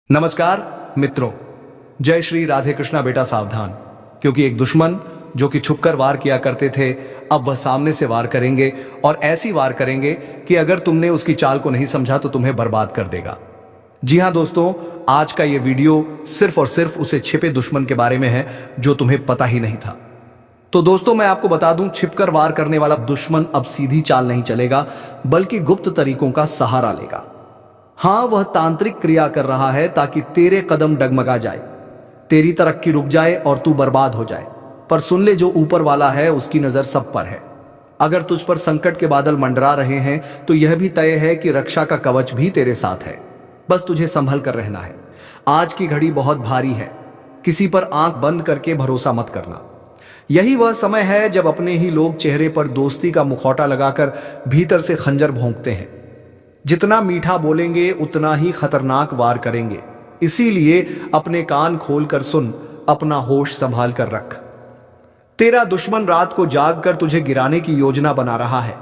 नमस्कार मित्रों, जय श्री राधे कृष्णा। बेटा सावधान, क्योंकि एक दुश्मन जो कि छुपकर वार किया करते थे, अब वह सामने से वार करेंगे और ऐसी वार करेंगे कि अगर तुमने उसकी चाल को नहीं समझा तो तुम्हें बर्बाद कर देगा। जी हां दोस्तों, आज का यह वीडियो सिर्फ और सिर्फ उसे छिपे दुश्मन के बारे में है जो तुम्हें पता ही नहीं था। तो दोस्तों, मैं आपको बता दूं, छिपकर वार करने वाला दुश्मन अब सीधी चाल नहीं चलेगा, बल्कि गुप्त तरीकों का सहारा लेगा। हां, वह तांत्रिक क्रिया कर रहा है ताकि तेरे कदम डगमगा जाए, तेरी तरक्की रुक जाए और तू बर्बाद हो जाए। पर सुन ले, जो ऊपर वाला है उसकी नजर सब पर है। अगर तुझ पर संकट के बादल मंडरा रहे हैं तो यह भी तय है कि रक्षा का कवच भी तेरे साथ है। बस तुझे संभल कर रहना है। आज की घड़ी बहुत भारी है, किसी पर आंख बंद करके भरोसा मत करना। यही वह समय है जब अपने ही लोग चेहरे पर दोस्ती का मुखौटा लगाकर भीतर से खंजर भोंकते हैं। जितना मीठा बोलेंगे उतना ही खतरनाक वार करेंगे। इसीलिए अपने कान खोलकर सुन, अपना होश संभाल कर रख। तेरा दुश्मन रात को जागकर तुझे गिराने की योजना बना रहा है,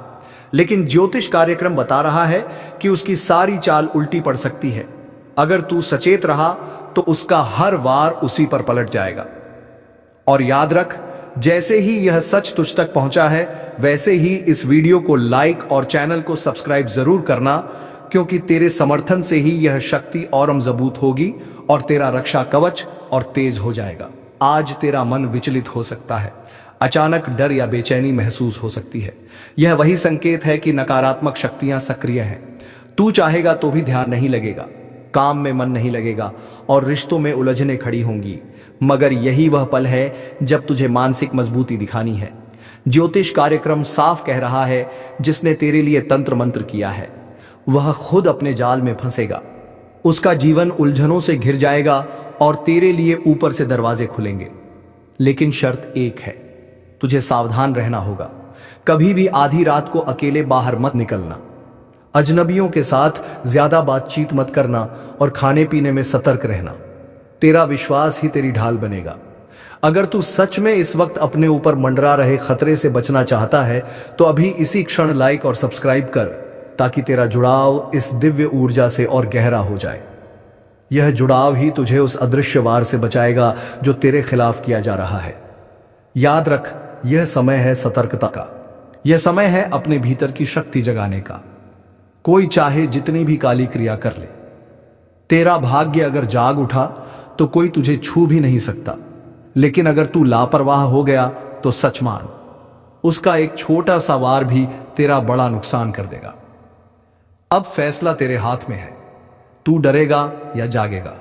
लेकिन ज्योतिष कार्यक्रम बता रहा है कि उसकी सारी चाल उल्टी पड़ सकती है। अगर तू सचेत रहा तो उसका हर वार उसी पर पलट जाएगा। और याद रख, जैसे ही यह सच तुझ तक पहुंचा है, वैसे ही इस वीडियो को लाइक और चैनल को सब्सक्राइब जरूर करना, क्योंकि तेरे समर्थन से ही यह शक्ति और मजबूत होगी और तेरा रक्षा कवच और तेज हो जाएगा। आज तेरा मन विचलित हो सकता है, अचानक डर या बेचैनी महसूस हो सकती है। यह वही संकेत है कि नकारात्मक शक्तियां सक्रिय हैं। तू चाहेगा तो भी ध्यान नहीं लगेगा, काम में मन नहीं लगेगा और रिश्तों में उलझने खड़ी होंगी। मगर यही वह पल है जब तुझे मानसिक मजबूती दिखानी है। ज्योतिष कार्यक्रम साफ कह रहा है, जिसने तेरे लिए तंत्र मंत्र किया है वह खुद अपने जाल में फंसेगा। उसका जीवन उलझनों से घिर जाएगा और तेरे लिए ऊपर से दरवाजे खुलेंगे। लेकिन शर्त एक है, तुझे सावधान रहना होगा। कभी भी आधी रात को अकेले बाहर मत निकलना, अजनबियों के साथ ज्यादा बातचीत मत करना और खाने पीने में सतर्क रहना। तेरा विश्वास ही तेरी ढाल बनेगा। अगर तू सच में इस वक्त अपने ऊपर मंडरा रहे खतरे से बचना चाहता है तो अभी इसी क्षण लाइक और सब्सक्राइब कर, ताकि तेरा जुड़ाव इस दिव्य ऊर्जा से और गहरा हो जाए। यह जुड़ाव ही तुझे उस अदृश्य वार से बचाएगा जो तेरे खिलाफ किया जा रहा है। याद रख, यह समय है सतर्कता का। यह समय है अपने भीतर की शक्ति जगाने का। कोई चाहे जितनी भी काली क्रिया कर ले, तेरा भाग्य अगर जाग उठा तो कोई तुझे छू भी नहीं सकता। लेकिन अगर तू लापरवाह हो गया तो सच मान, उसका एक छोटा सा वार भी तेरा बड़ा नुकसान कर देगा। अब फैसला तेरे हाथ में है, तू डरेगा या जागेगा।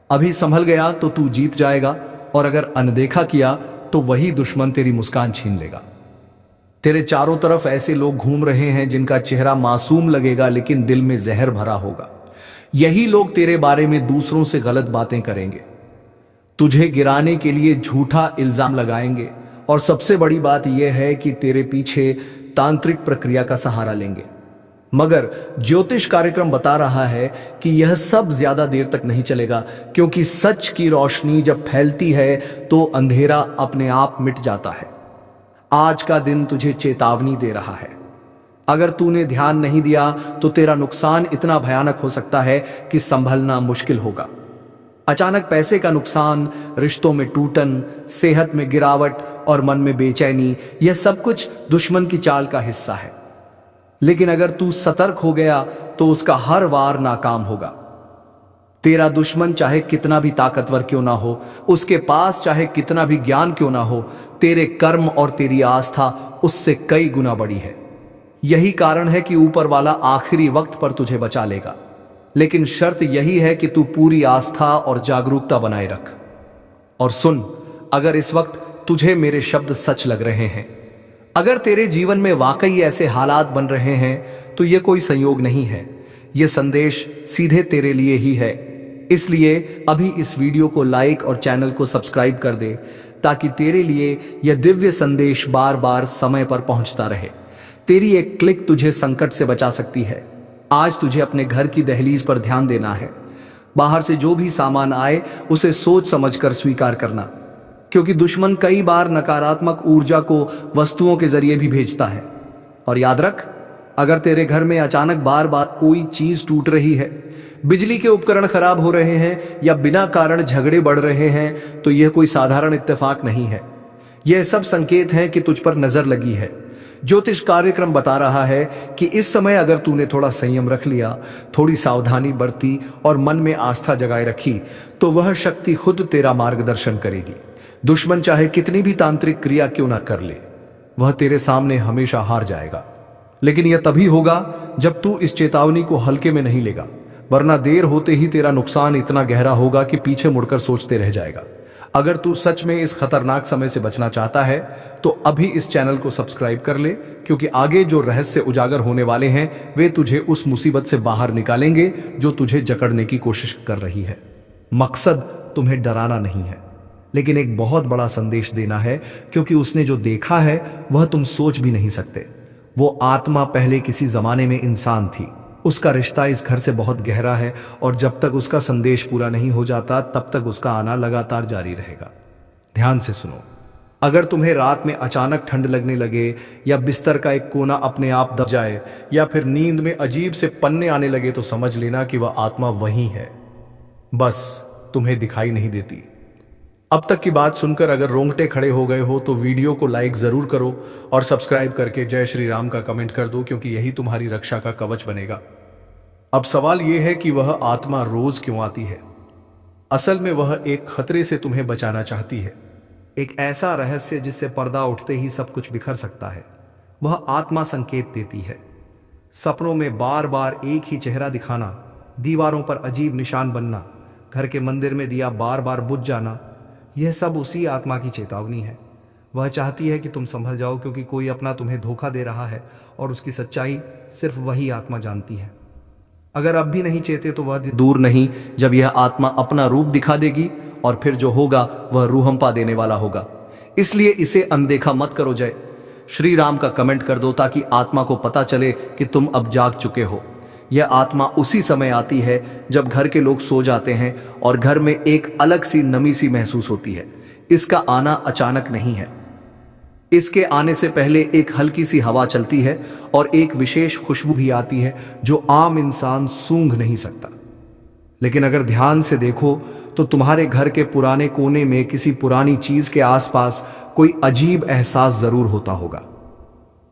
अभी संभल गया तो तू जीत जाएगा, और अगर अनदेखा किया तो वही दुश्मन तेरी मुस्कान छीन लेगा। तेरे चारों तरफ ऐसे लोग घूम रहे हैं जिनका चेहरा मासूम लगेगा, लेकिन दिल में जहर भरा होगा। यही लोग तेरे बारे में दूसरों से गलत बातें करेंगे, तुझे गिराने के लिए झूठा इल्जाम लगाएंगे, और सबसे बड़ी बात यह है कि तेरे पीछे तांत्रिक प्रक्रिया का सहारा लेंगे। मगर ज्योतिष कार्यक्रम बता रहा है कि यह सब ज्यादा देर तक नहीं चलेगा, क्योंकि सच की रोशनी जब फैलती है तो अंधेरा अपने आप मिट जाता है। आज का दिन तुझे चेतावनी दे रहा है। अगर तूने ध्यान नहीं दिया तो तेरा नुकसान इतना भयानक हो सकता है कि संभलना मुश्किल होगा। अचानक पैसे का नुकसान, रिश्तों में टूटन, सेहत में गिरावट और मन में बेचैनी, यह सब कुछ दुश्मन की चाल का हिस्सा है। लेकिन अगर तू सतर्क हो गया तो उसका हर वार नाकाम होगा। तेरा दुश्मन चाहे कितना भी ताकतवर क्यों ना हो, उसके पास चाहे कितना भी ज्ञान क्यों ना हो, तेरे कर्म और तेरी आस्था उससे कई गुना बड़ी है। यही कारण है कि ऊपर वाला आखिरी वक्त पर तुझे बचा लेगा। लेकिन शर्त यही है कि तू पूरी आस्था और जागरूकता बनाए रख। और सुन, अगर इस वक्त तुझे मेरे शब्द सच लग रहे हैं, अगर तेरे जीवन में वाकई ऐसे हालात बन रहे हैं, तो यह कोई संयोग नहीं है, यह संदेश सीधे तेरे लिए ही है। इसलिए अभी इस वीडियो को लाइक और चैनल को सब्सक्राइब कर दे, ताकि तेरे लिए यह दिव्य संदेश बार बार समय पर पहुंचता रहे। तेरी एक क्लिक तुझे संकट से बचा सकती है। आज तुझे अपने घर की दहलीज पर ध्यान देना है। बाहर से जो भी सामान आए उसे सोच समझकर स्वीकार करना, क्योंकि दुश्मन कई बार नकारात्मक ऊर्जा को वस्तुओं के जरिए भी भेजता है। और याद रख, अगर तेरे घर में अचानक बार बार कोई चीज टूट रही है, बिजली के उपकरण खराब हो रहे हैं या बिना कारण झगड़े बढ़ रहे हैं, तो यह कोई साधारण इत्तेफाक नहीं है। यह सब संकेत हैं कि तुझ पर नजर लगी है। ज्योतिष कार्यक्रम बता रहा है कि इस समय अगर तूने थोड़ा संयम रख लिया, थोड़ी सावधानी बरती और मन में आस्था जगाए रखी, तो वह शक्ति खुद तेरा मार्गदर्शन करेगी। दुश्मन चाहे कितनी भी तांत्रिक क्रिया क्यों ना कर ले, वह तेरे सामने हमेशा हार जाएगा। लेकिन यह तभी होगा जब तू इस चेतावनी को हल्के में नहीं लेगा, वरना देर होते ही तेरा नुकसान इतना गहरा होगा कि पीछे मुड़कर सोचते रह जाएगा। अगर तू सच में इस खतरनाक समय से बचना चाहता है तो अभी इस चैनल को सब्सक्राइब कर ले, क्योंकि आगे जो रहस्य उजागर होने वाले हैं वे तुझे उस मुसीबत से बाहर निकालेंगे जो तुझे जकड़ने की कोशिश कर रही है। मकसद तुम्हें डराना नहीं है, लेकिन एक बहुत बड़ा संदेश देना है, क्योंकि उसने जो देखा है वह तुम सोच भी नहीं सकते। वो आत्मा पहले किसी जमाने में इंसान थी। उसका रिश्ता इस घर से बहुत गहरा है और जब तक उसका संदेश पूरा नहीं हो जाता तब तक उसका आना लगातार जारी रहेगा। ध्यान से सुनो। अगर तुम्हें रात में अचानक ठंड लगने लगे या बिस्तर का एक कोना अपने आप दब जाए या फिर नींद में अजीब से पन्ने आने लगे, तो समझ लेना कि वह आत्मा वही है, बस तुम्हें दिखाई नहीं देती। अब तक की बात सुनकर अगर रोंगटे खड़े हो गए हो तो वीडियो को लाइक जरूर करो और सब्सक्राइब करके जय श्री राम का कमेंट कर दो, क्योंकि यही तुम्हारी रक्षा का कवच बनेगा। अब सवाल यह है कि वह आत्मा रोज क्यों आती है। असल में वह एक खतरे से तुम्हें बचाना चाहती है, एक ऐसा रहस्य जिससे पर्दा उठते ही सब कुछ बिखर सकता है। वह आत्मा संकेत देती है, सपनों में बार बार एक ही चेहरा दिखाना, दीवारों पर अजीब निशान बनना, घर के मंदिर में दिया बार बार बुझ जाना, यह सब उसी आत्मा की चेतावनी है। वह चाहती है कि तुम संभल जाओ, क्योंकि कोई अपना तुम्हें धोखा दे रहा है और उसकी सच्चाई सिर्फ वही आत्मा जानती है। अगर अब भी नहीं चेते तो वह दूर नहीं जब यह आत्मा अपना रूप दिखा देगी और फिर जो होगा वह रूहंपा देने वाला होगा। इसलिए इसे अनदेखा मत करो। जय श्री राम का कमेंट कर दो ताकि आत्मा को पता चले कि तुम अब जाग चुके हो। यह आत्मा उसी समय आती है जब घर के लोग सो जाते हैं और घर में एक अलग सी नमी सी महसूस होती है। इसका आना अचानक नहीं है। इसके आने से पहले एक हल्की सी हवा चलती है और एक विशेष खुशबू भी आती है जो आम इंसान सूंघ नहीं सकता। लेकिन अगर ध्यान से देखो तो तुम्हारे घर के पुराने कोने में किसी पुरानी चीज के आसपास कोई अजीब एहसास जरूर होता होगा।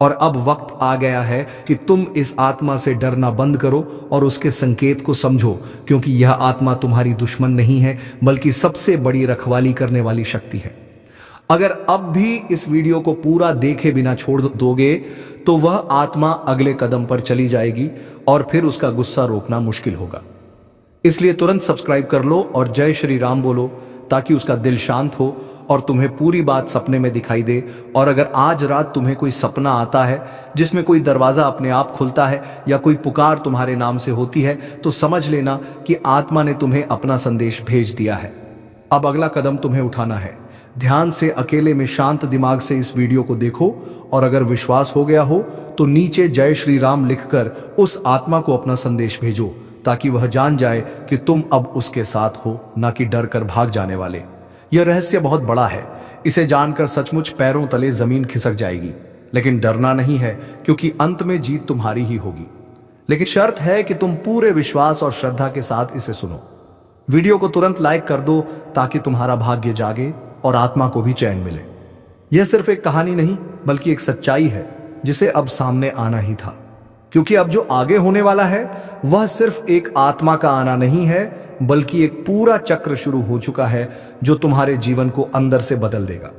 और अब वक्त आ गया है कि तुम इस आत्मा से डरना बंद करो और उसके संकेत को समझो, क्योंकि यह आत्मा तुम्हारी दुश्मन नहीं है, बल्कि सबसे बड़ी रखवाली करने वाली शक्ति है। अगर अब भी इस वीडियो को पूरा देखे बिना छोड़ दोगे तो वह आत्मा अगले कदम पर चली जाएगी और फिर उसका गुस्सा रोकना मुश्किल होगा। इसलिए तुरंत सब्सक्राइब कर लो और जय श्री राम बोलो, ताकि उसका दिल शांत हो और तुम्हें पूरी बात सपने में दिखाई दे। और अगर आज रात तुम्हें कोई सपना आता है जिसमें कोई दरवाजा अपने आप खुलता है या कोई पुकार तुम्हारे नाम से होती है, तो समझ लेना कि आत्मा ने तुम्हें अपना संदेश भेज दिया है। अब अगला कदम तुम्हें उठाना है। ध्यान से अकेले में शांत दिमाग से इस वीडियो को देखो और अगर विश्वास हो गया हो तो नीचे जय श्री राम लिखकर उस आत्मा को अपना संदेश भेजो, ताकि वह जान जाए कि तुम अब उसके साथ हो, ना कि डर कर भाग जाने वाले। यह रहस्य बहुत बड़ा है, इसे जानकर सचमुच पैरों तले जमीन खिसक जाएगी। लेकिन डरना नहीं है, क्योंकि अंत में जीत तुम्हारी ही होगी। लेकिन शर्त है कि तुम पूरे विश्वास और श्रद्धा के साथ इसे सुनो। वीडियो को तुरंत लाइक कर दो ताकि तुम्हारा भाग्य जागे और आत्मा को भी चैन मिले। यह सिर्फ एक कहानी नहीं, बल्कि एक सच्चाई है जिसे अब सामने आना ही था, क्योंकि अब जो आगे होने वाला है वह सिर्फ एक आत्मा का आना नहीं है, बल्कि एक पूरा चक्र शुरू हो चुका है जो तुम्हारे जीवन को अंदर से बदल देगा।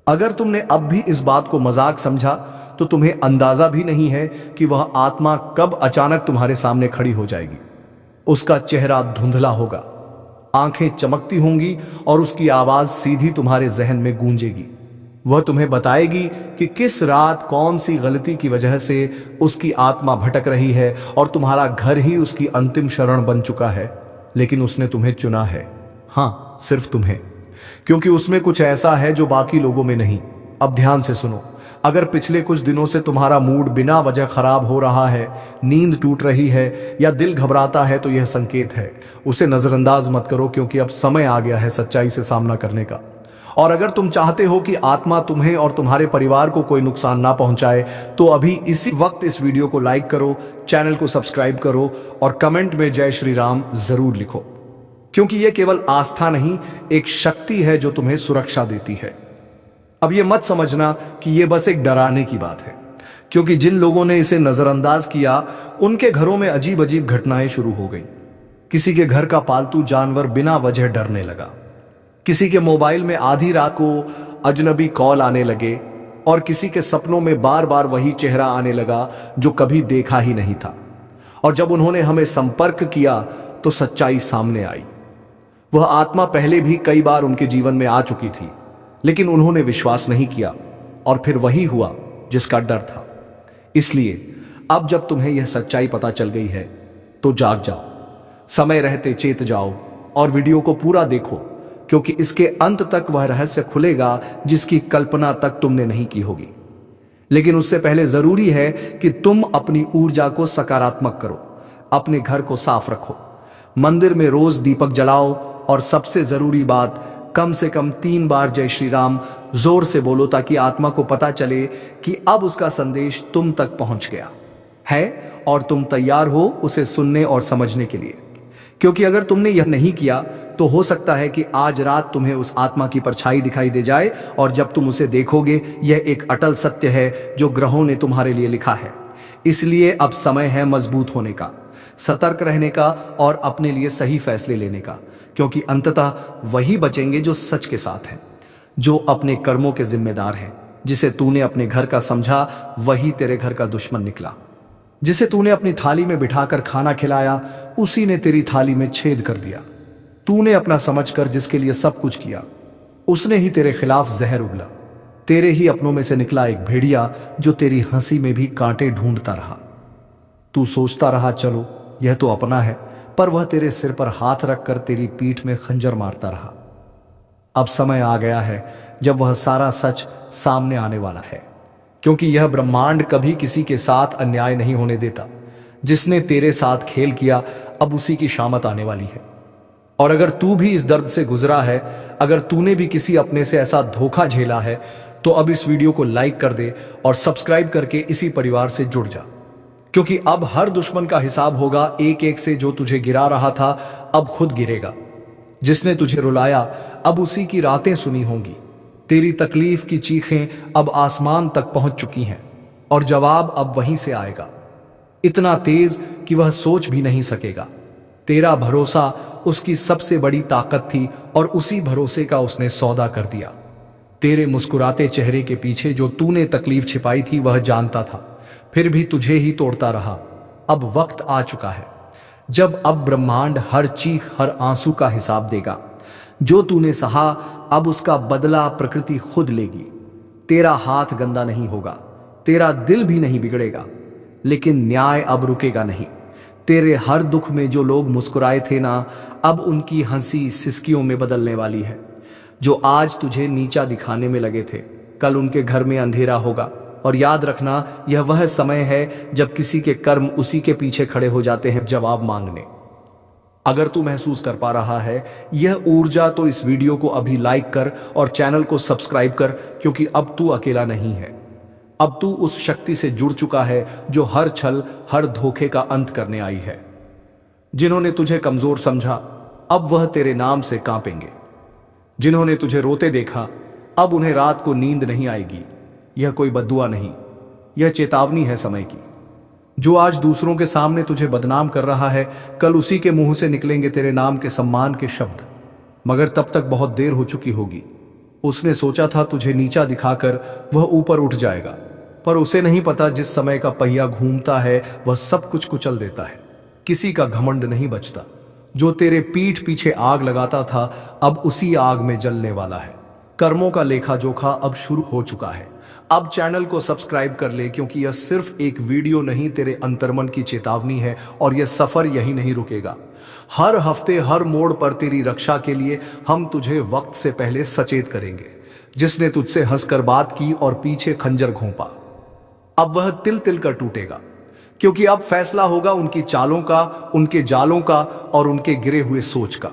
अगर तुमने अब भी इस बात को मजाक समझा तो तुम्हें अंदाजा भी नहीं है कि वह आत्मा कब अचानक तुम्हारे सामने खड़ी हो जाएगी। उसका चेहरा धुंधला होगा, आंखें चमकती होंगी और उसकी आवाज सीधी तुम्हारे जहन में गूंजेगी। वह तुम्हें बताएगी कि किस रात कौन सी गलती की वजह से उसकी आत्मा भटक रही है और तुम्हारा घर ही उसकी अंतिम शरण बन चुका है। लेकिन उसने तुम्हें चुना है, हाँ, सिर्फ तुम्हें, क्योंकि उसमें कुछ ऐसा है जो बाकी लोगों में नहीं। अब ध्यान से सुनो। अगर पिछले कुछ दिनों से तुम्हारा मूड बिना वजह खराब हो रहा है, नींद टूट रही है या दिल घबराता है, तो यह संकेत है। उसे नजरअंदाज मत करो, क्योंकि अब समय आ गया है सच्चाई से सामना करने का। और अगर तुम चाहते हो कि आत्मा तुम्हें और तुम्हारे परिवार को कोई नुकसान ना पहुंचाए तो अभी इसी वक्त इस वीडियो को लाइक करो, चैनल को सब्सक्राइब करो और कमेंट में जय श्री राम जरूर लिखो, क्योंकि यह केवल आस्था नहीं, एक शक्ति है जो तुम्हें सुरक्षा देती है। अब यह मत समझना कि यह बस एक डराने की बात है, क्योंकि जिन लोगों ने इसे नजरअंदाज किया उनके घरों में अजीब अजीब घटनाएं शुरू हो गई। किसी के घर का पालतू जानवर बिना वजह डरने लगा, किसी के मोबाइल में आधी रात को अजनबी कॉल आने लगे और किसी के सपनों में बार बार वही चेहरा आने लगा जो कभी देखा ही नहीं था। और जब उन्होंने हमें संपर्क किया तो सच्चाई सामने आई। वह आत्मा पहले भी कई बार उनके जीवन में आ चुकी थी, लेकिन उन्होंने विश्वास नहीं किया और फिर वही हुआ जिसका डर था। इसलिए अब जब तुम्हें यह सच्चाई पता चल गई है तो जाग जाओ, समय रहते चेत जाओ और वीडियो को पूरा देखो, क्योंकि इसके अंत तक वह रहस्य खुलेगा जिसकी कल्पना तक तुमने नहीं की होगी। लेकिन उससे पहले जरूरी है कि तुम अपनी ऊर्जा को सकारात्मक करो, अपने घर को साफ रखो, मंदिर में रोज दीपक जलाओ और सबसे जरूरी बात, कम से कम 3 बार जय श्री राम जोर से बोलो, ताकि आत्मा को पता चले कि अब उसका संदेश तुम तक पहुंच गया है और तुम तैयार हो उसे सुनने और समझने के लिए। क्योंकि अगर तुमने यह नहीं किया तो हो सकता है कि आज रात तुम्हें उस आत्मा की परछाई दिखाई दे जाए और जब तुम उसे देखोगे यह एक अटल सत्य है जो ग्रहों ने तुम्हारे लिए लिखा है। इसलिए अब समय है मजबूत होने का, सतर्क रहने का और अपने लिए सही फैसले लेने का, क्योंकि अंततः वही बचेंगे जो सच के साथ हैं, जो अपने कर्मों के जिम्मेदार हैं। जिसे तूने अपने घर का समझा वही तेरे घर का दुश्मन निकला। जिसे तूने अपनी थाली में बिठाकर खाना खिलाया उसी ने तेरी थाली में छेद कर दिया। तूने अपना समझकर जिसके लिए सब कुछ किया उसने ही तेरे खिलाफ जहर उगला। तेरे ही अपनों में से निकला एक भेड़िया जो तेरी हंसी में भी कांटे ढूंढता रहा। तू सोचता रहा चलो यह तो अपना है, पर वह तेरे सिर पर हाथ रखकर तेरी पीठ में खंजर मारता रहा। अब समय आ गया है जब वह सारा सच सामने आने वाला है, क्योंकि यह ब्रह्मांड कभी किसी के साथ अन्याय नहीं होने देता। जिसने तेरे साथ खेल किया अब उसी की शामत आने वाली है। और अगर तू भी इस दर्द से गुजरा है, अगर तूने भी किसी अपने से ऐसा धोखा झेला है, तो अब इस वीडियो को लाइक कर दे और सब्सक्राइब करके इसी परिवार से जुड़ जा, क्योंकि अब हर दुश्मन का हिसाब होगा एक एक से। जो तुझे गिरा रहा था अब खुद गिरेगा, जिसने तुझे रुलाया अब उसी की रातें सुनी होंगी। तेरी तकलीफ की चीखें अब आसमान तक पहुंच चुकी हैं और जवाब अब वहीं से आएगा, इतना तेज कि वह सोच भी नहीं सकेगा। तेरा भरोसा उसकी सबसे बड़ी ताकत थी और उसी भरोसे का उसने सौदा कर दिया। तेरे मुस्कुराते चेहरे के पीछे जो तूने तकलीफ छिपाई थी वह जानता था, फिर भी तुझे ही तोड़ता रहा। अब वक्त आ चुका है जब अब ब्रह्मांड हर चीख हर आंसू का हिसाब देगा। जो तूने सहा अब उसका बदला प्रकृति खुद लेगी। तेरा हाथ गंदा नहीं होगा, तेरा दिल भी नहीं बिगड़ेगा, लेकिन न्याय अब रुकेगा नहीं। तेरे हर दुख में जो लोग मुस्कुराए थे ना, अब उनकी हंसी सिसकियों में बदलने वाली है। जो आज तुझे नीचा दिखाने में लगे थे कल उनके घर में अंधेरा होगा। और याद रखना, यह वह समय है जब किसी के कर्म उसी के पीछे खड़े हो जाते हैं जवाब मांगने। अगर तू महसूस कर पा रहा है यह ऊर्जा, तो इस वीडियो को अभी लाइक कर और चैनल को सब्सक्राइब कर, क्योंकि अब तू अकेला नहीं है। अब तू उस शक्ति से जुड़ चुका है जो हर छल हर धोखे का अंत करने आई है। जिन्होंने तुझे कमजोर समझा अब वह तेरे नाम से कांपेंगे। जिन्होंने तुझे रोते देखा अब उन्हें रात को नींद नहीं आएगी। यह कोई बद्दुआ नहीं, यह चेतावनी है समय की। जो आज दूसरों के सामने तुझे बदनाम कर रहा है कल उसी के मुंह से निकलेंगे तेरे नाम के सम्मान के शब्द, मगर तब तक बहुत देर हो चुकी होगी। उसने सोचा था तुझे नीचा दिखाकर वह ऊपर उठ जाएगा, पर उसे नहीं पता जिस समय का पहिया घूमता है वह सब कुछ कुचल देता है। किसी का घमंड नहीं बचता। जो तेरे पीठ पीछे आग लगाता था अब उसी आग में जलने वाला है। कर्मों का लेखा जोखा अब शुरू हो चुका है। अब चैनल को सब्सक्राइब कर ले, क्योंकि यह सिर्फ एक वीडियो नहीं तेरे अंतर्मन की चेतावनी है और यह सफर यही नहीं रुकेगा। हर हफ्ते हर मोड़ पर तेरी रक्षा के लिए हम तुझे वक्त से पहले सचेत करेंगे। जिसने तुझसे हंसकर बात की और पीछे खंजर घोंपा अब वह तिल तिल कर टूटेगा, क्योंकि अब फैसला होगा उनकी चालों का, उनके जालों का और उनके गिरे हुए सोच का।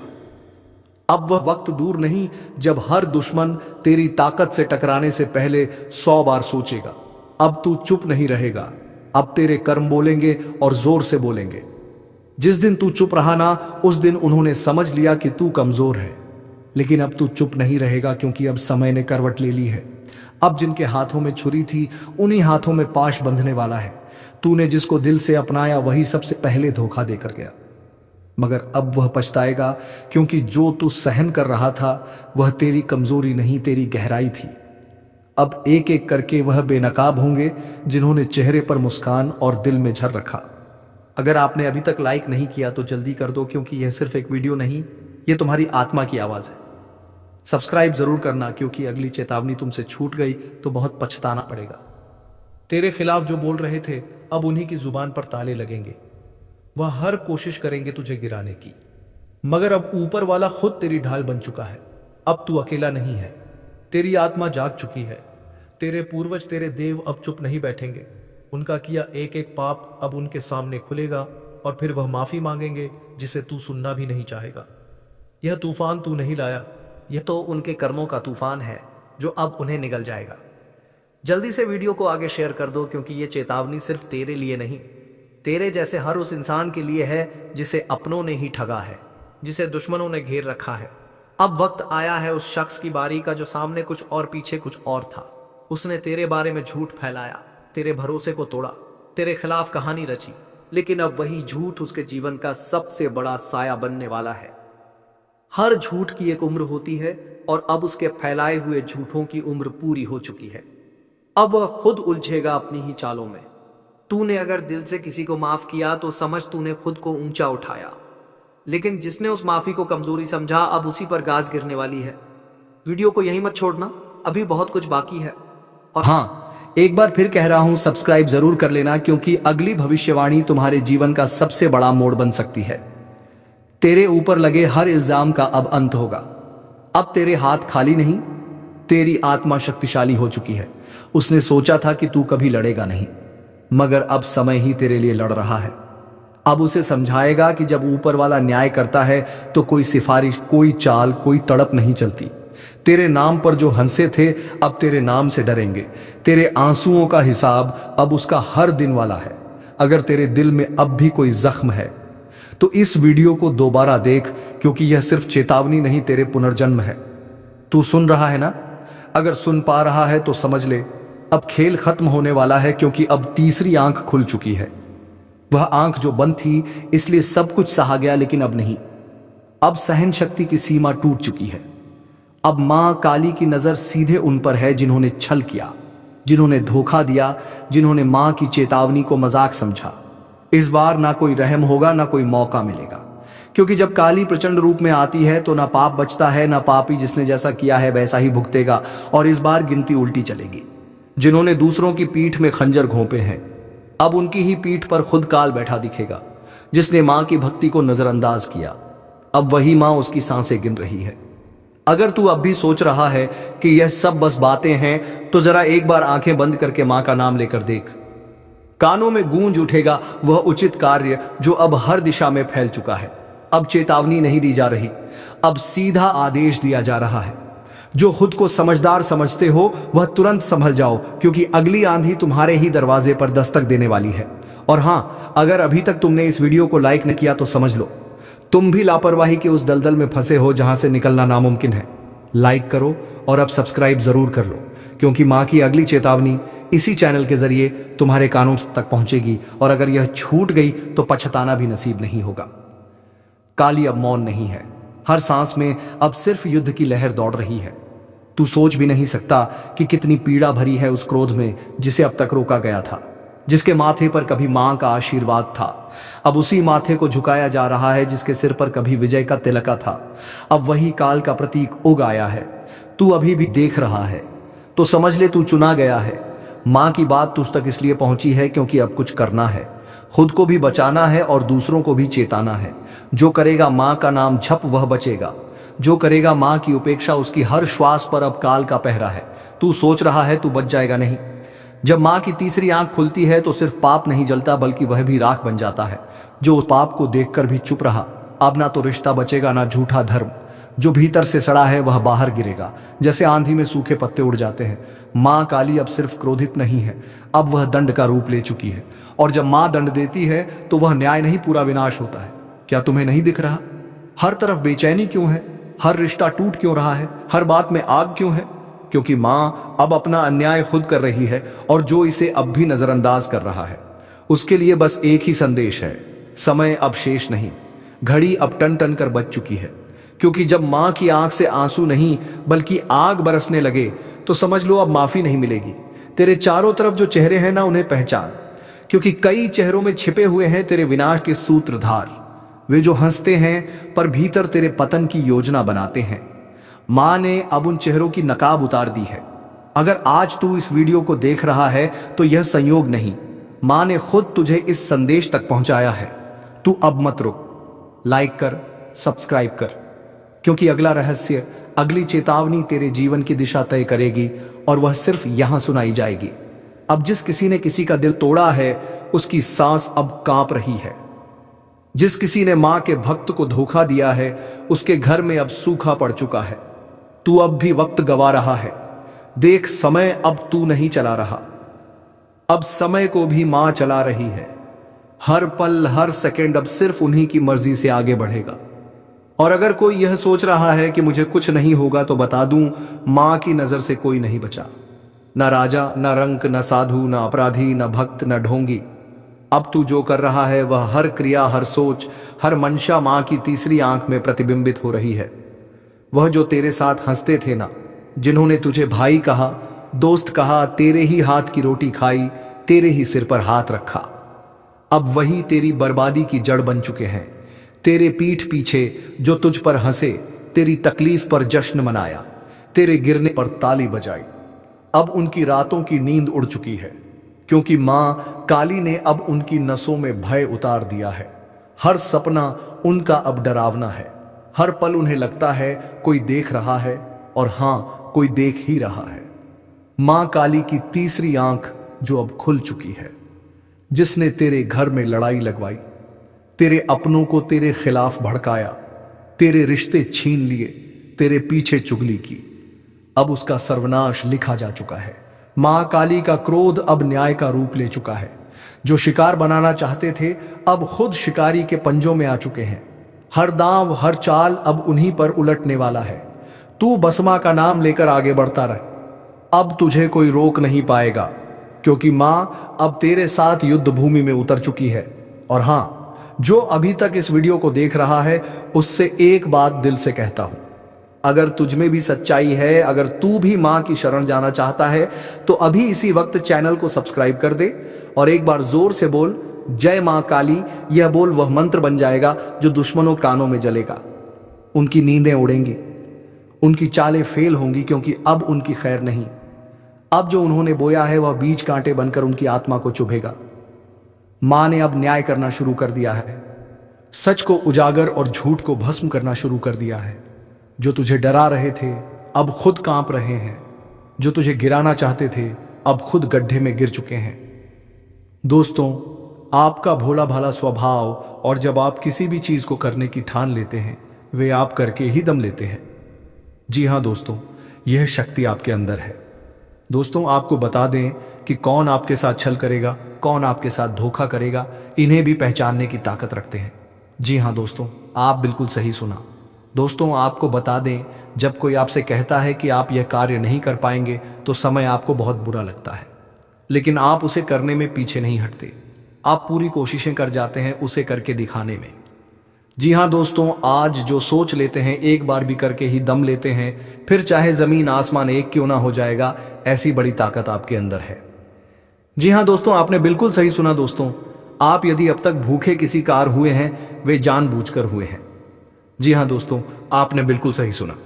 अब वह वक्त दूर नहीं जब हर दुश्मन तेरी ताकत से टकराने से पहले 100 बार सोचेगा। अब तू चुप नहीं रहेगा, अब तेरे कर्म बोलेंगे और जोर से बोलेंगे। जिस दिन तू चुप रहा ना, उस दिन उन्होंने समझ लिया कि तू कमजोर है। लेकिन अब तू चुप नहीं रहेगा, क्योंकि अब समय ने करवट ले ली है। अब जिनके हाथों में छुरी थी, उन्हीं हाथों में पाश बंधने वाला है। तूने जिसको दिल से अपनाया, वही सबसे पहले धोखा देकर गया। मगर अब वह पछताएगा, क्योंकि जो तू सहन कर रहा था वह तेरी कमजोरी नहीं, तेरी गहराई थी। अब एक एक करके वह बेनकाब होंगे जिन्होंने चेहरे पर मुस्कान और दिल में झर रखा। अगर आपने अभी तक लाइक नहीं किया तो जल्दी कर दो, क्योंकि यह सिर्फ एक वीडियो नहीं, यह तुम्हारी आत्मा की आवाज है। सब्सक्राइब जरूर करना, क्योंकि अगली चेतावनी तुमसे छूट गई तो बहुत पछताना पड़ेगा। तेरे खिलाफ जो बोल रहे थे, अब उन्हीं की जुबान पर ताले लगेंगे। वह हर कोशिश करेंगे तुझे गिराने की, मगर अब ऊपर वाला खुद तेरी ढाल बन चुका है। अब तू अकेला नहीं है, तेरी आत्मा जाग चुकी है। तेरे पूर्वज, तेरे देव अब चुप नहीं बैठेंगे। उनका किया एक एक पाप अब उनके सामने खुलेगा, और फिर वह माफी मांगेंगे जिसे तू सुनना भी नहीं चाहेगा। यह तूफान तू नहीं लाया, यह तो उनके कर्मों का तूफान है जो अब उन्हें निगल जाएगा। जल्दी से वीडियो को आगे शेयर कर दो, क्योंकि यह चेतावनी सिर्फ तेरे लिए नहीं, तेरे जैसे हर उस इंसान के लिए है जिसे अपनों ने ही ठगा है, जिसे दुश्मनों ने घेर रखा है। अब वक्त आया है उस शख्स की बारी का जो सामने कुछ और पीछे कुछ और था। उसने तेरे बारे में झूठ फैलाया, तेरे भरोसे को तोड़ा, तेरे खिलाफ कहानी रची, लेकिन अब वही झूठ उसके जीवन का सबसे बड़ा साया बनने वाला है। हर झूठ की एक उम्र होती है, और अब उसके फैलाए हुए झूठों की उम्र पूरी हो चुकी है। अब वह खुद उलझेगा अपनी ही चालों में। तूने अगर दिल से किसी को माफ किया तो समझ तूने खुद को ऊंचा उठाया, लेकिन जिसने उस माफी को कमजोरी समझा, अब उसी पर गाज गिरने वाली है। वीडियो को यहीं मत छोड़ना, अभी बहुत कुछ बाकी है। और हाँ, एक बार फिर कह रहा हूं, सब्सक्राइब जरूर कर लेना, क्योंकि अगली भविष्यवाणी तुम्हारे जीवन का सबसे बड़ा मोड़ बन सकती है। तेरे ऊपर लगे हर इल्जाम का अब अंत होगा। अब तेरे हाथ खाली नहीं, तेरी आत्मा शक्तिशाली हो चुकी है। उसने सोचा था कि तू कभी लड़ेगा नहीं, मगर अब समय ही तेरे लिए लड़ रहा है। अब उसे समझाएगा कि जब ऊपर वाला न्याय करता है तो कोई सिफारिश, कोई चाल, कोई तड़प नहीं चलती। तेरे नाम पर जो हंसे थे, अब तेरे नाम से डरेंगे। तेरे आंसुओं का हिसाब अब उसका हर दिन वाला है। अगर तेरे दिल में अब भी कोई जख्म है तो इस वीडियो को दोबारा देख, क्योंकि यह सिर्फ चेतावनी नहीं, तेरे पुनर्जन्म है। तू सुन रहा है ना? अगर सुन पा रहा है तो समझ ले, अब खेल खत्म होने वाला है, क्योंकि अब तीसरी आंख खुल चुकी है। वह आंख जो बंद थी, इसलिए सब कुछ सहा गया, लेकिन अब नहीं। अब सहन शक्ति की सीमा टूट चुकी है। अब मां काली की नजर सीधे उन पर है जिन्होंने छल किया, जिन्होंने धोखा दिया, जिन्होंने मां की चेतावनी को मजाक समझा। इस बार ना कोई रहम होगा, ना कोई मौका मिलेगा, क्योंकि जब काली प्रचंड रूप में आती है तो ना पाप बचता है, ना पापी जिसने जैसा किया है वैसा ही भुगतेगा। और इस बार गिनती उल्टी चलेगी। जिन्होंने दूसरों की पीठ में खंजर घोंपे हैं, अब उनकी ही पीठ पर खुद काल बैठा दिखेगा। जिसने मां की भक्ति को नजरअंदाज किया, अब वही मां उसकी सांसें गिन रही है। अगर तू अब भी सोच रहा है कि यह सब बस बातें हैं, तो जरा एक बार आंखें बंद करके मां का नाम लेकर देख। कानों में गूंज उठेगा वह उचित कार्य जो अब हर दिशा में फैल चुका है। अब चेतावनी नहीं दी जा रही, अब सीधा आदेश दिया जा रहा है। जो खुद को समझदार समझते हो वह तुरंत संभल जाओ, क्योंकि अगली आंधी तुम्हारे ही दरवाजे पर दस्तक देने वाली है। और हाँ, अगर अभी तक तुमने इस वीडियो को लाइक नहीं किया तो समझ लो, तुम भी लापरवाही के उस दलदल में फंसे हो जहां से निकलना नामुमकिन है। लाइक करो और अब सब्सक्राइब जरूर कर लो, क्योंकि मां की अगली चेतावनी इसी चैनल के जरिए तुम्हारे कानों तक पहुंचेगी, और अगर यह छूट गई तो पछताना भी नसीब नहीं होगा। काली अब मौन नहीं है, हर सांस में अब सिर्फ युद्ध की लहर दौड़ रही है। तू सोच भी नहीं सकता कि कितनी पीड़ा भरी है उस क्रोध में जिसे अब तक रोका गया था, जिसके माथे पर कभी मां का आशीर्वाद था। अब उसी माथे को झुकाया जा रहा है जिसके सिर पर कभी विजय का तिलका था। अब वही काल का प्रतीक उग आया है। तू अभी भी देख रहा है तो समझ ले, तू चुना गया है। मां की बात तुझ तक इसलिए पहुंची है क्योंकि अब कुछ करना है, खुद को भी बचाना है और दूसरों को भी चेताना है। जो करेगा मां का नाम झप वह बचेगा, जो करेगा मां की उपेक्षा उसकी हर श्वास पर अब काल का पहरा है। तू सोच रहा है तू बच जाएगा, नहीं। जब मां की तीसरी आंख खुलती है तो सिर्फ पाप नहीं जलता, बल्कि वह भी राख बन जाता है। जो उस पाप को देखकर भी चुप रहा, अब ना तो रिश्ता बचेगा, ना झूठा धर्म, जो भीतर से सड़ा है वह बाहर गिरेगा, जैसे आंधी में सूखे पत्ते उड़ जाते हैं। माँ काली अब सिर्फ क्रोधित नहीं है, अब वह दंड का रूप ले चुकी है। और जब माँ दंड देती है तो वह न्याय नहीं, पूरा विनाश होता है। क्या तुम्हें नहीं दिख रहा? हर तरफ बेचैनी क्यों है? हर रिश्ता टूट क्यों रहा है? हर बात में आग क्यों है? क्योंकि माँ अब अपना अन्याय खुद कर रही है, और जो इसे अब भी नजरअंदाज कर रहा है उसके लिए बस एक ही संदेश है: समय अब शेष नहीं, घड़ी अब टन टन कर बज चुकी है। क्योंकि जब माँ की आंख से आंसू नहीं बल्कि आग बरसने लगे तो समझ लो अब माफी नहीं मिलेगी। तेरे चारों तरफ जो चेहरे हैं ना, उन्हें पहचान, क्योंकि कई चेहरों में छिपे हुए हैं तेरे विनाश के सूत्रधार। वे जो हंसते हैं पर भीतर तेरे पतन की योजना बनाते हैं। माँ ने अब उन चेहरों की नकाब उतार दी है। अगर आज तू इस वीडियो को देख रहा है तो यह संयोग नहीं, माँ ने खुद तुझे इस संदेश तक पहुंचाया है। तू अब मत रुक, लाइक कर, सब्सक्राइब कर, क्योंकि अगला रहस्य, अगली चेतावनी तेरे जीवन की दिशा तय करेगी, और वह सिर्फ यहां सुनाई जाएगी। अब जिस किसी ने किसी का दिल तोड़ा है उसकी सांस अब कांप रही है। जिस किसी ने मां के भक्त को धोखा दिया है उसके घर में अब सूखा पड़ चुका है। तू अब भी वक्त गवा रहा है। देख, समय अब तू नहीं चला रहा, अब समय को भी मां चला रही है। हर पल हर सेकंड अब सिर्फ उन्हीं की मर्जी से आगे बढ़ेगा। और अगर कोई यह सोच रहा है कि मुझे कुछ नहीं होगा तो बता दूं, मां की नजर से कोई नहीं बचा। न राजा, न रंक, न साधु, न अपराधी, न भक्त, न ढोंगी। अब तू जो कर रहा है वह हर क्रिया, हर सोच, हर मंशा मां की तीसरी आंख में प्रतिबिंबित हो रही है। वह जो तेरे साथ हंसते थे ना, जिन्होंने तुझे भाई कहा, दोस्त कहा, तेरे ही हाथ की रोटी खाई, तेरे ही सिर पर हाथ रखा, अब वही तेरी बर्बादी की जड़ बन चुके हैं। तेरे पीठ पीछे जो तुझ पर हंसे, तेरी तकलीफ पर जश्न मनाया, तेरे गिरने पर ताली बजाई, अब उनकी रातों की नींद उड़ चुकी है। क्योंकि मां काली ने अब उनकी नसों में भय उतार दिया है। हर सपना उनका अब डरावना है। हर पल उन्हें लगता है कोई देख रहा है, और हां, कोई देख ही रहा है। मां काली की तीसरी आंख जो अब खुल चुकी है, जिसने तेरे घर में लड़ाई लगवाई, तेरे अपनों को तेरे खिलाफ भड़काया, तेरे रिश्ते छीन लिए, तेरे पीछे चुगली की, अब उसका सर्वनाश लिखा जा चुका है। मां काली का क्रोध अब न्याय का रूप ले चुका है। जो शिकार बनाना चाहते थे अब खुद शिकारी के पंजों में आ चुके हैं। हर दांव, हर चाल अब उन्हीं पर उलटने वाला है। तू बसमा का नाम लेकर आगे बढ़ता रह, अब तुझे कोई रोक नहीं पाएगा, क्योंकि मां अब तेरे साथ युद्ध भूमि में उतर चुकी है। और हां, जो अभी तक इस वीडियो को देख रहा है उससे एक बात दिल से कहता हूं, अगर तुझ में भी सच्चाई है, अगर तू भी मां की शरण जाना चाहता है तो अभी इसी वक्त चैनल को सब्सक्राइब कर दे और एक बार जोर से बोल, जय मां काली। यह बोल वह मंत्र बन जाएगा जो दुश्मनों कानों में जलेगा। उनकी नींदें उड़ेंगी, उनकी चालें फेल होंगी, क्योंकि अब उनकी खैर नहीं। अब जो उन्होंने बोया है वह बीज कांटे बनकर उनकी आत्मा को चुभेगा। मां ने अब न्याय करना शुरू कर दिया है। सच को उजागर और झूठ को भस्म करना शुरू कर दिया है। जो तुझे डरा रहे थे अब खुद कांप रहे हैं। जो तुझे गिराना चाहते थे अब खुद गड्ढे में गिर चुके हैं। दोस्तों, आपका भोला भाला स्वभाव, और जब आप किसी भी चीज को करने की ठान लेते हैं वे आप करके ही दम लेते हैं। जी हाँ दोस्तों, यह शक्ति आपके अंदर है। दोस्तों, आपको बता दें कि कौन आपके साथ छल करेगा, कौन आपके साथ धोखा करेगा, इन्हें भी पहचानने की ताकत रखते हैं। जी हाँ दोस्तों, आप बिल्कुल सही सुना। दोस्तों, आपको बता दें, जब कोई आपसे कहता है कि आप यह कार्य नहीं कर पाएंगे तो समय आपको बहुत बुरा लगता है, लेकिन आप उसे करने में पीछे नहीं हटते। आप पूरी कोशिशें कर जाते हैं उसे करके दिखाने में। जी हाँ दोस्तों, आज जो सोच लेते हैं एक बार भी करके ही दम लेते हैं, फिर चाहे जमीन आसमान एक क्यों ना हो जाएगा, ऐसी बड़ी ताकत आपके अंदर है। जी हाँ दोस्तों, आपने बिल्कुल सही सुना। दोस्तों, आप यदि अब तक भूखे किसी कार हुए हैं वे जानबूझकर हुए हैं। जी हाँ दोस्तों, आपने बिल्कुल सही सुना।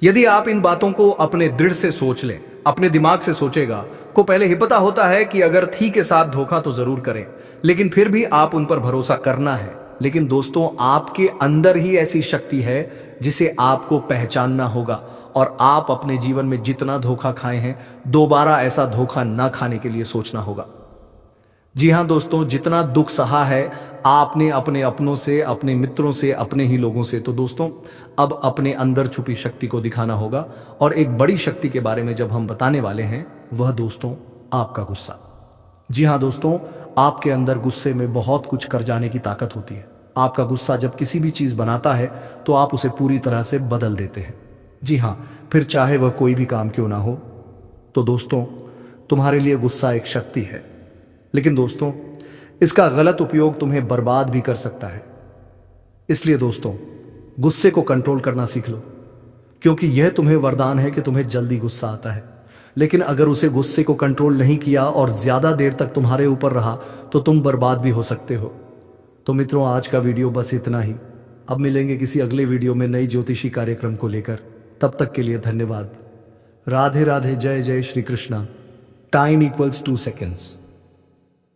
यदि आप इन बातों को अपने दृढ़ से सोच लें, अपने दिमाग से सोचेगा, को पहले ही पता होता है कि अगर थी के साथ धोखा तो जरूर करें, लेकिन फिर भी आप उन पर भरोसा करना है। लेकिन दोस्तों, आपके अंदर ही ऐसी शक्ति है जिसे आपको पहचानना होगा, और आप अपने जीवन में जितना धोखा खाए हैं दोबारा ऐसा धोखा ना खाने के लिए सोचना होगा। जी हाँ दोस्तों, जितना दुख सहा है आपने अपने अपनों से, अपने मित्रों से, अपने ही लोगों से। तो दोस्तों, अब अपने अंदर छुपी शक्ति को दिखाना होगा। और एक बड़ी शक्ति के बारे में जब हम बताने वाले हैं, वह दोस्तों आपका गुस्सा। जी हाँ दोस्तों, आपके अंदर गुस्से में बहुत कुछ कर जाने की ताकत होती है। आपका गुस्सा जब किसी भी चीज़ बनाता है तो आप उसे पूरी तरह से बदल देते हैं। जी हाँ, फिर चाहे वह कोई भी काम क्यों ना हो। तो दोस्तों, तुम्हारे लिए गुस्सा एक शक्ति है, लेकिन दोस्तों इसका गलत उपयोग तुम्हें बर्बाद भी कर सकता है। इसलिए दोस्तों, गुस्से को कंट्रोल करना सीख लो, क्योंकि यह तुम्हें वरदान है कि तुम्हें जल्दी गुस्सा आता है। लेकिन अगर उसे गुस्से को कंट्रोल नहीं किया और ज्यादा देर तक तुम्हारे ऊपर रहा तो तुम बर्बाद भी हो सकते हो। तो मित्रों, आज का वीडियो बस इतना ही। अब मिलेंगे किसी अगले वीडियो में नई ज्योतिषी कार्यक्रम को लेकर। तब तक के लिए धन्यवाद। राधे राधे, जय जय Shri Krishna. Time equals 2 seconds।